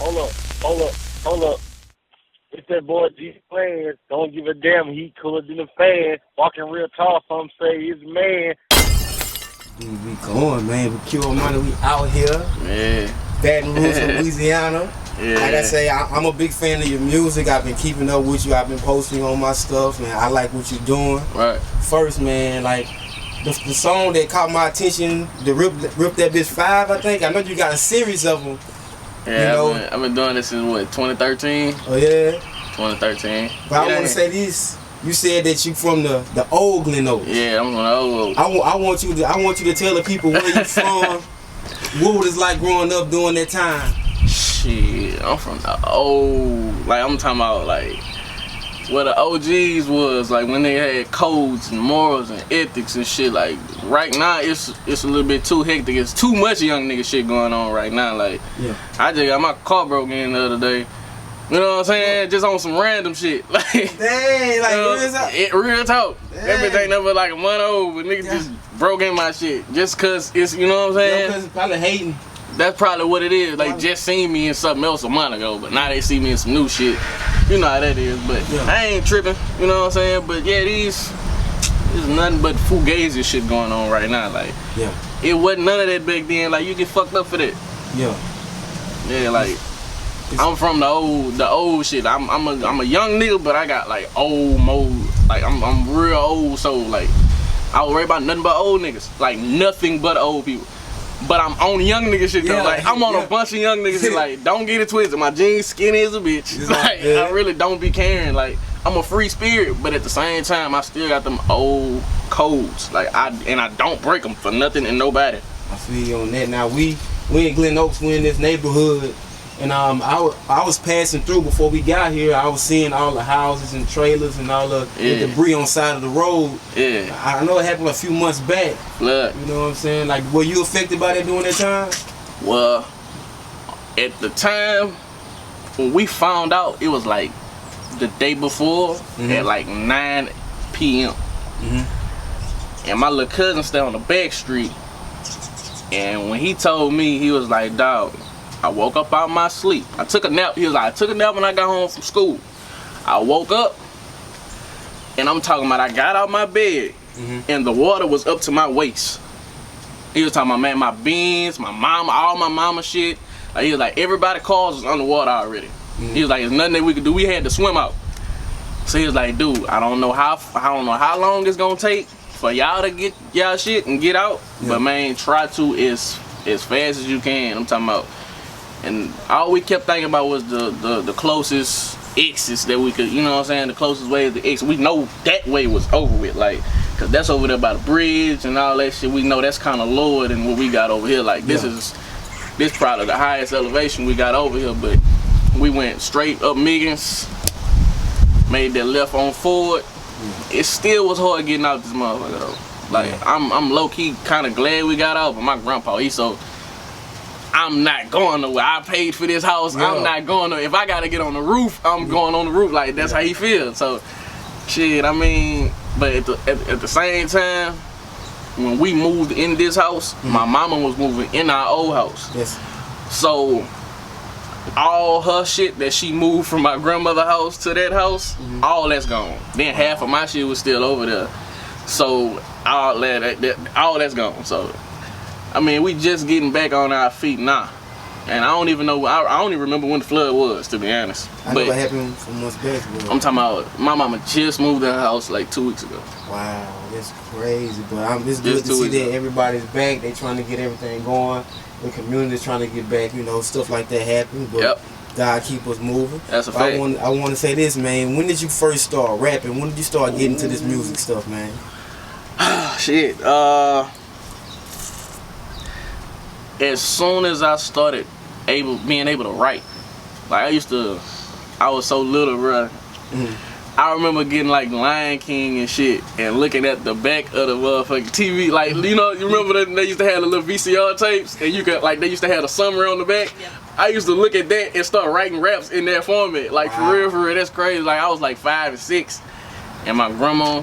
hold up. It's that boy G-Plans. Don't give a damn. He cooler than a fan. Walking real tall, some say he's a man. We going, man. We Q Money. We out here. Yeah. Baton Rouge, Louisiana. Yeah. Like I say, I'm a big fan of your music. I've been keeping up with you. I've been posting on my stuff, man. I like what you're doing. Right. First, man, like the song that caught my attention, the Rip That Bitch 5, I think. I know you got a series of them. Yeah, you know? I've been doing this since what, 2013? Oh yeah. 2013. But I want to say this. You said that you from the old Glen Oaks. Yeah, I'm from the old. I want you to tell the people where you from. What was it like growing up during that time? Shit, I'm from the old. Like I'm talking about like where the OGs was, like when they had codes and morals and ethics and shit. Like right now, it's a little bit too hectic. It's too much young nigga shit going on right now. Like yeah. I just got my car broke in the other day. You know what I'm saying? Just on some random shit. Like, dang, like real talk. Real talk. Dang. Everything never like a month old, but niggas just broke in my shit. Just cause it's, you know what I'm saying? Because it's probably hating. That's probably what it is. Like just seen me in something else a month ago, but now they see me in some new shit. You know how that is, but yeah. I ain't tripping. You know what I'm saying? But yeah, there's nothing but fugazi shit going on right now. Like, yeah, it wasn't none of that back then. Like you get fucked up for that. Yeah. Like. I'm from the old shit. I'm a young nigga, but I got like old mode. Like I'm real old, so like I don't worry about nothing but old niggas. Like nothing but old people. But I'm on young nigga shit though. Yeah, like I'm on yeah. a bunch of young niggas that, like don't get it twisted. My jeans skinny as a bitch. Like yeah. I really don't be caring. Like I'm a free spirit, but at the same time I still got them old codes. Like I don't break them for nothing and nobody. I feel you on that. Now we in Glen Oaks. We in this neighborhood. And I was passing through before we got here. I was seeing all the houses and trailers and all the debris on the side of the road. Yeah. I know it happened a few months back. Look. You know what I'm saying? Like, were you affected by that during that time? Well, at the time when we found out, it was like the day before at like 9 p.m. And my little cousin stayed on the back street. And when he told me, he was like, dog, I woke up out of my sleep. I took a nap. He was like, I took a nap when I got home from school. I woke up, and I'm talking about I got out my bed, and the water was up to my waist. He was talking about, man, my beans, my mama, all my mama shit. Like, he was like, everybody's cars was underwater already. He was like, there's nothing that we could do. We had to swim out. So he was like, dude, I don't know how long it's gonna take for y'all to get y'all shit and get out. But man, try to as fast as you can. I'm talking about. And all we kept thinking about was the closest exits that we could, you know what I'm saying, the closest way is the exit. We know that way was over with, like, cause that's over there by the bridge and all that shit. We know that's kind of lower than what we got over here. Like this probably the highest elevation we got over here, but we went straight up Miggins, made that left on Ford. It still was hard getting out this motherfucker though. Like I'm low key kind of glad we got out, but my grandpa, he's so. I'm not going nowhere. I paid for this house. Yeah. I'm not going nowhere. If I gotta get on the roof, I'm going on the roof. Like that's how he feels. So, shit. I mean, but at the same time, when we moved in this house, my mama was moving in our old house. Yes. So, all her shit that she moved from my grandmother's house to that house, all that's gone. Then half of my shit was still over there. So all that's gone. So. I mean, we just getting back on our feet now. And I don't even know, I don't even remember when the flood was, to be honest. I know what happened for months back. I'm talking about, my mama just moved in her house like 2 weeks ago. Wow, that's crazy. But it's good to see that everybody's back. They trying to get everything going. The community's trying to get back, you know, stuff like that happen. But God keep us moving. That's a fact. I want to say this, man. When did you first start rapping? When did you start getting into this music stuff, man? Shit, as soon as I started being able to write, like I was so little, bro. I remember getting like Lion King and shit and looking at the back of the motherfucking TV. Like, you know, you remember that they used to have the little VCR tapes and you could, like, they used to have the summary on the back? Yeah. I used to look at that and start writing raps in that format. Like, for real, that's crazy. Like, I was like 5 and 6 and my grandma,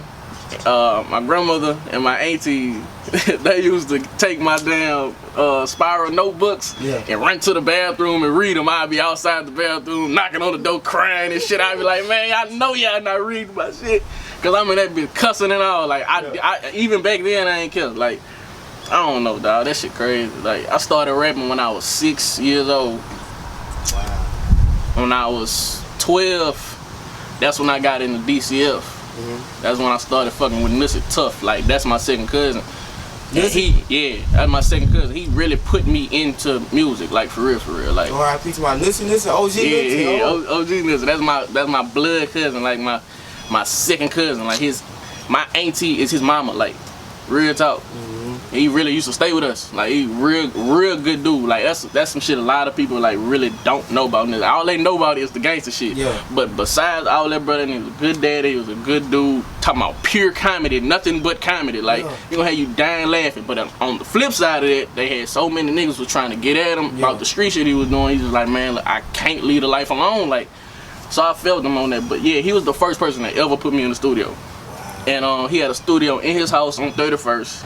my grandmother and my auntie, they used to take my damn spiral notebooks and run to the bathroom and read them. I'd be outside the bathroom knocking on the door crying and shit. I'd be like, man, I know y'all not reading my shit. Cause I'm in that bitch cussing and all. Like I even back then I ain't care. Like I don't know, dog. That shit crazy. Like I started rapping when I was 6 years old. Wow. When I was 12, that's when I got into DCF. That's when I started fucking with Nussie Tough. Like that's my second cousin. And that's my second cousin. He really put me into music, like for real. Like R.I.P. to my Nussie, OG Nussie. OG Nussie. That's my blood cousin, like my second cousin. Like my auntie is his mama, like real talk. He really used to stay with us. Like he real good dude. Like that's some shit a lot of people like really don't know about Nussie. All they know about is the gangster shit. Yeah. But besides all that, brother, he was a good daddy, he was a good dude. Talking about pure comedy, nothing but comedy. Like he gonna have you dying laughing. But on the flip side of that, they had so many niggas was trying to get at him about the street shit he was doing. He was like, man, look, I can't leave a life alone. Like, so I felt him on that. But yeah, he was the first person that ever put me in the studio. And he had a studio in his house on 31st.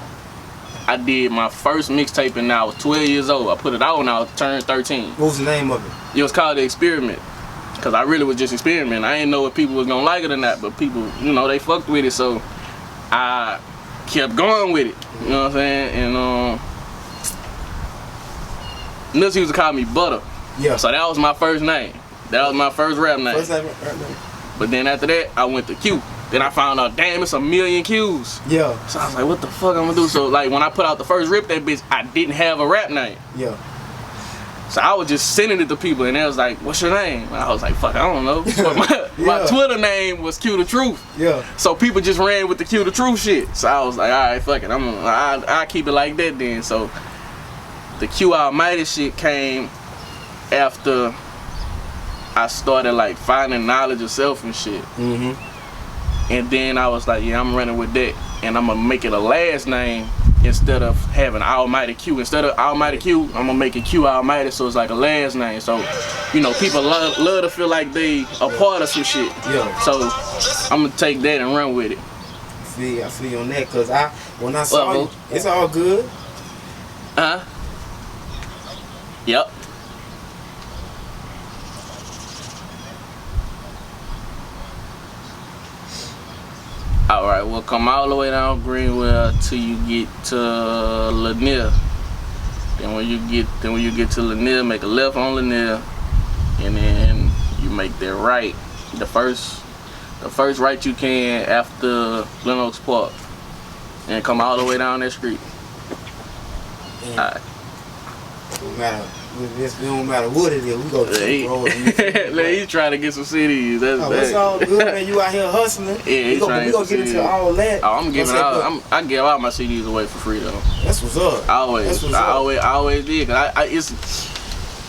I did my first mixtape and I was 12 years old. I put it out when I turned 13. What was the name of it? It was called The Experiment. Cause I really was just experimenting. I didn't know if people was gonna like it or not, but people, you know, they fucked with it, so I kept going with it. You know what I'm saying? And Nussie used to call me Butter. Yeah. So that was my first name. That was my first rap name. But then after that, I went to Q. Then I found out, damn, it's a million Q's. Yeah. So I was like, what the fuck I'm gonna do? So like when I put out the first Rip That Bitch, I didn't have a rap name. Yeah. So I was just sending it to people and they was like, what's your name? And I was like, fuck, I don't know. But my Twitter name was Q the Truth. Yeah. So people just ran with the Q the Truth shit. So I was like, all right, fuck it. I'll keep it like that then. So the Q Almighty shit came after I started like finding knowledge of self and shit. And then I was like, yeah, I'm running with that. And I'm gonna make it a last name instead of having Almighty Q. Instead of Almighty Q, I'm gonna make it Q Almighty, so it's like a last name. So, you know, people love to feel like they a part of some shit. Yeah. So I'm gonna take that and run with it. I feel you on that, cause when I saw you, it's all good. Yep. Alright, we'll come all the way down Greenwell till you get to Lanier. Then when you get to Lanier, make a left on Lanier, and then you make that right. The first right you can after Glen Oaks Park, and come all the way down that street. Alright. It don't matter what it is, we go to the road. He's trying to get some CDs. That's all good, man. You out here hustling. Yeah, we gonna get into all that. Oh, I'm giving out. I give all my CDs away for free though. That's what's up. I always did. Cause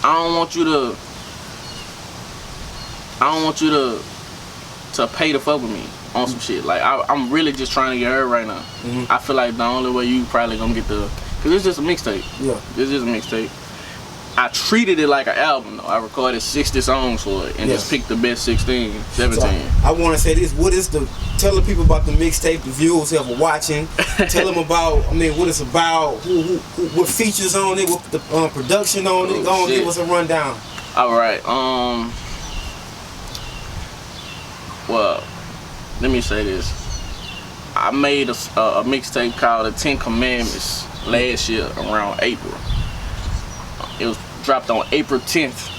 I don't want you to pay to fuck with me on some shit. Like I'm really just trying to get heard right now. I feel like the only way you probably gonna get cause it's just a mixtape. Yeah. It's just a mixtape. I treated it like an album though. I recorded 60 songs for it and just picked the best 16, 17. So I want to say this, tell the people about the mixtape, the viewers who are watching. Tell them about, what it's about, what features on it, what the production on it. Go on, give us a rundown. Alright, well, let me say this. I made a mixtape called The 10 Commandments last year around April. It was dropped on April 10th,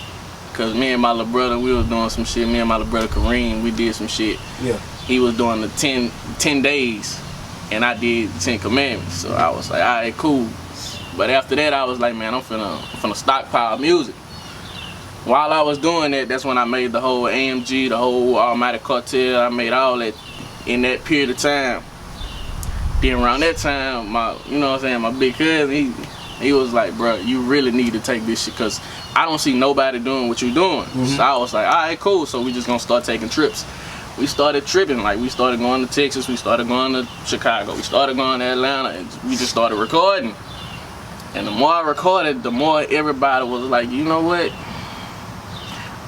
cause me and my little brother, we was doing some shit. Me and my little brother Kareem, we did some shit. Yeah. He was doing the 10 days, and I did the 10 Commandments. So I was like, all right, cool. But after that, I was like, man, I'm finna stockpile music. While I was doing that, that's when I made the whole AMG, the whole Almighty Cartel. I made all that in that period of time. Then around that time, my big cousin, he was like, bro, you really need to take this shit, because I don't see nobody doing what you're doing. So I was like, all right, cool. So we just gonna start taking trips. We started tripping. Like, we started going to Texas. We started going to Chicago. We started going to Atlanta. And we just started recording. And the more I recorded, the more everybody was like, you know what?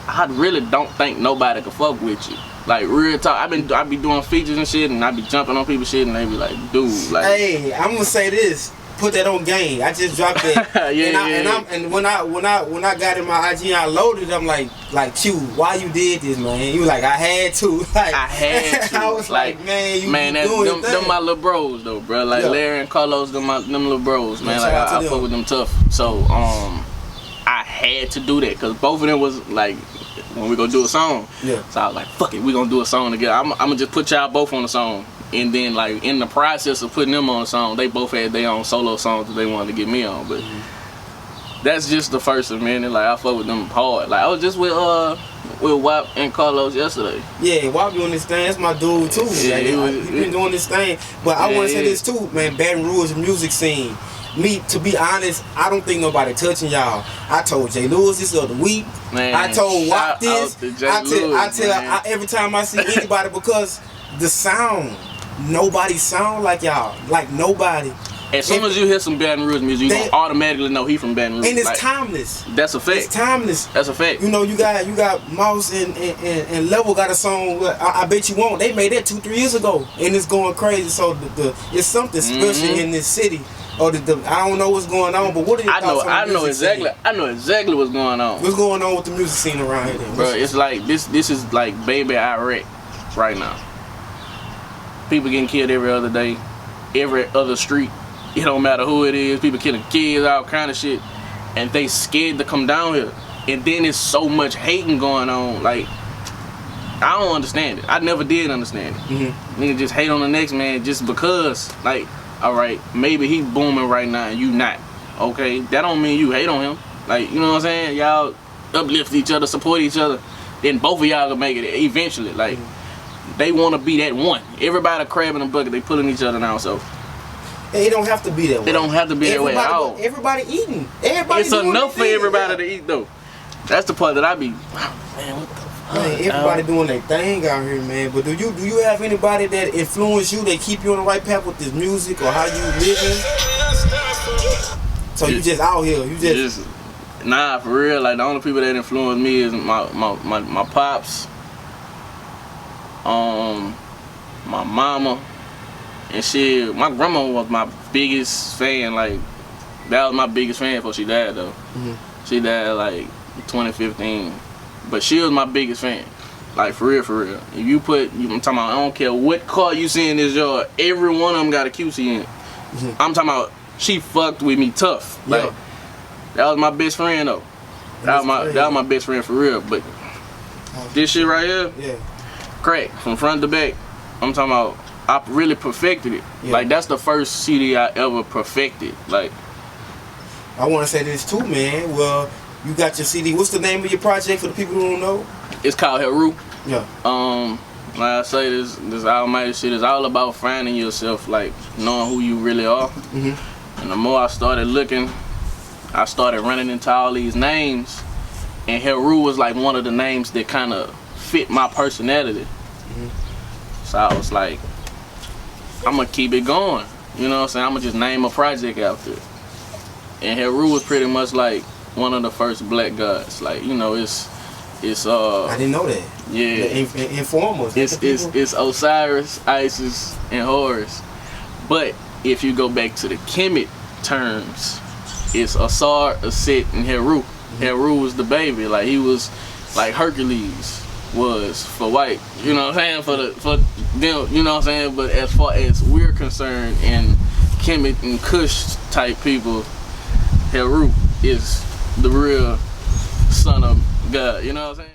I really don't think nobody could fuck with you. Like real talk, I be doing features and shit, and I be jumping on people's shit, and they be like, dude, like. Hey, I'm gonna say this. Put that on game. I just dropped it. And when I got in my IG, I loaded. I'm like Q, why you did this, man? You was like, I had to. Like, I had to. I was like, man, you doing them my little bros though, bro. Like Larry and Carlos, them little bros, man. Like I fuck with them tough. So I had to do that because both of them was like, when we gonna do a song. Yeah. So I was like, fuck it, we gonna do a song together. I'm gonna just put y'all both on the song. And then, like, in the process of putting them on a song, they both had their own solo songs that they wanted to get me on. But that's just the first of many. Like, I fuck with them hard. Like, I was just with WAP and Carlos yesterday. Yeah, WAP doing this thing. That's my dude, too. Yeah, like, he been doing this thing. But I want to say this, too, man. Baton Rouge music scene. Me, to be honest, I don't think nobody touching y'all. I told J. Lewis this the other week. Man, I told WAP this. I tell every time I see anybody because the sound. Nobody sound like y'all. Like nobody. As soon as you hear some Baton Rouge music, you gonna automatically know he from Baton Rouge. And it's like, timeless. That's a fact. It's timeless. That's a fact. You know, you got Mouse and Level got a song. I bet you won't. They made that 2-3 years ago, and it's going crazy. So it's something special in this city. Or I don't know what's going on, but what are your thoughts on the music scene? I know exactly what's going on. What's going on with the music scene around here, then? Bro, it's like this is like baby Iraq right now. People getting killed every other day, every other street. It don't matter who it is. People killing kids, all kind of shit, and they scared to come down here. And then there's so much hating going on. Like, I don't understand it. I never did understand it. Nigga just hate on the next man just because. Like, all right, maybe he booming right now and you not. Okay, that don't mean you hate on him. Like, you know what I'm saying? Y'all uplift each other, support each other. Then both of y'all can make it eventually. Like. They want to be that one. Everybody crabbing a bucket, they pulling each other down. So it don't have to be that way. It don't have to be that way at all. Everybody eating. Everybody. It's enough for everybody to eat though. That's the part that I be. Man, what the fuck? Man, everybody doing their thing out here, man. But do you have anybody that influence you? They keep you on the right path with this music or how you living? So you just out here. You just nah, for real. Like the only people that influence me is my pops. My mama and shit. My grandma was my biggest fan. Like that was my biggest fan before she died though. She died like 2015, but she was my biggest fan. Like for real, for real. If you put, I'm talking about, I don't care what car you see in this yard, every one of them got a QC in it. I'm talking about, she fucked with me tough. Like that was my best friend though. That was my best friend for real. But this shit right here. Crack from front to back. I'm talking about I really perfected it. Like that's the first CD I ever perfected. Like I want to say this too, man. Well, you got your CD. What's the name of your project for the people who don't know? It's called Heru. Like I say, this almighty shit is all about finding yourself, like knowing who you really are. And the more I started looking, I started running into all these names, and Heru was like one of the names that kind of fit my personality. So I was like, I'm gonna keep it going. You know what I'm saying? I'm gonna just name a project after it. And Heru was pretty much like one of the first black gods. Like, you know, it's I didn't know that. Yeah. Informers. It's Osiris, Isis, and Horus. But if you go back to the Kemet terms, it's Asar, Aset, and Heru. Heru was the baby. Like he was like Hercules was for white, you know what I'm saying, for them, you know what I'm saying. But as far as we're concerned, in Kemet and Kush type people, Heru is the real son of God, you know what I'm saying.